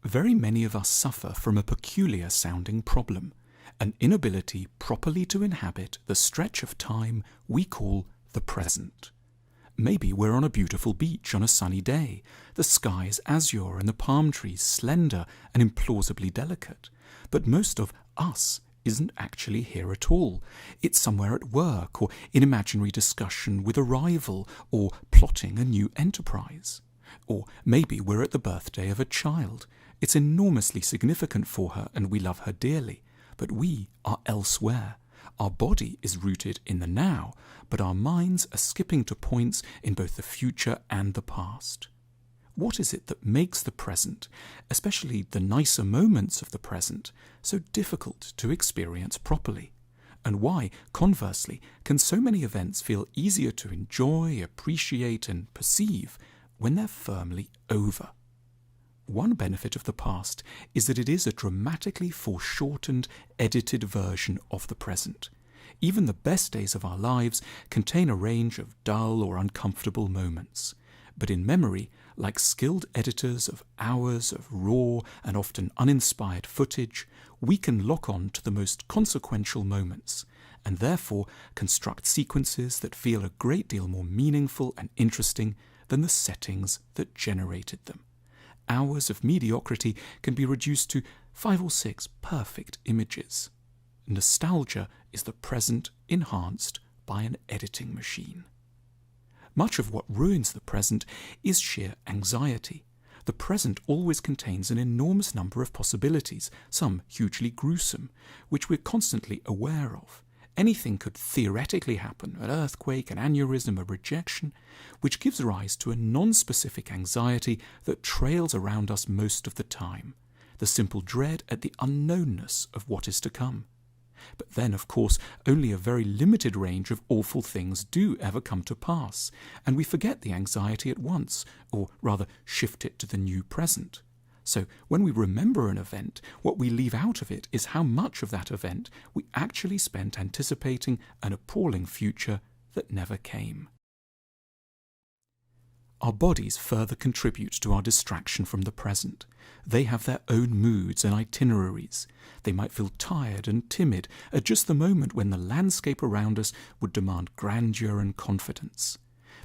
Very many of us suffer from a peculiar sounding problem, an inability properly to inhabit the stretch of time we call the present. Maybe we're on a beautiful beach on a sunny day, the sky's azure and the palm trees slender and implausibly delicate, but most of us isn't actually here at all. It's somewhere at work or in imaginary discussion with a rival or plotting a new enterprise. Or maybe we're at the birthday of a child. It's enormously significant for her and we love her dearly, but we are elsewhere. Our body is rooted in the now, but our minds are skipping to points in both the future and the past. What is it that makes the present, especially the nicer moments of the present, so difficult to experience properly? And why, conversely, can so many events feel easier to enjoy, appreciate, and perceive when they're firmly over? One benefit of the past is that it is a dramatically foreshortened, edited version of the present. Even the best days of our lives contain a range of dull or uncomfortable moments. But in memory, like skilled editors of hours of raw and often uninspired footage, we can lock on to the most consequential moments, and therefore construct sequences that feel a great deal more meaningful and interesting than the settings that generated them. Hours of mediocrity can be reduced to 5 or 6 perfect images. Nostalgia is the present enhanced by an editing machine. Much of what ruins the present is sheer anxiety. The present always contains an enormous number of possibilities, some hugely gruesome, which we're constantly aware of. Anything could theoretically happen, an earthquake, an aneurysm, a rejection, which gives rise to a non-specific anxiety that trails around us most of the time, the simple dread at the unknownness of what is to come. But then, of course, only a very limited range of awful things do ever come to pass, and we forget the anxiety at once, or rather shift it to the new present. So when we remember an event, what we leave out of it is how much of that event we actually spent anticipating an appalling future that never came. Our bodies further contribute to our distraction from the present. They have their own moods and itineraries. They might feel tired and timid at just the moment when the landscape around us would demand grandeur and confidence.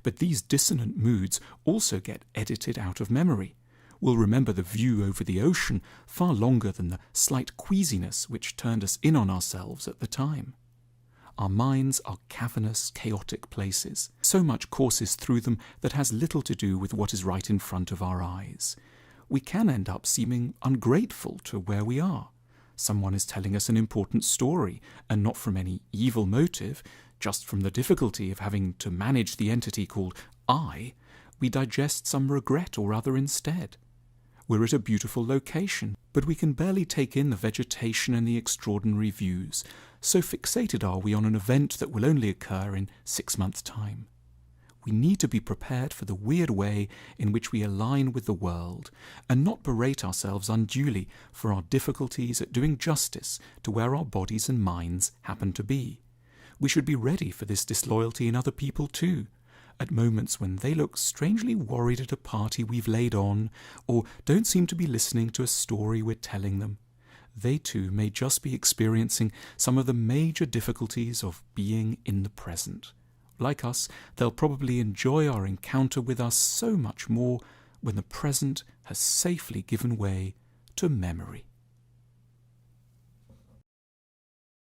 But these dissonant moods also get edited out of memory. We'll remember the view over the ocean far longer than the slight queasiness which turned us in on ourselves at the time. Our minds are cavernous, chaotic places. So much courses through them that has little to do with what is right in front of our eyes. We can end up seeming ungrateful to where we are. Someone is telling us an important story, and not from any evil motive, just from the difficulty of having to manage the entity called I, we digest some regret or other instead. We're at a beautiful location, but we can barely take in the vegetation and the extraordinary views, so fixated are we on an event that will only occur in 6 months' time. We need to be prepared for the weird way in which we align with the world, and not berate ourselves unduly for our difficulties at doing justice to where our bodies and minds happen to be. We should be ready for this disloyalty in other people too, at moments when they look strangely worried at a party we've laid on, or don't seem to be listening to a story we're telling them. They too may just be experiencing some of the major difficulties of being in the present. Like us, they'll probably enjoy our encounter with us so much more when the present has safely given way to memory.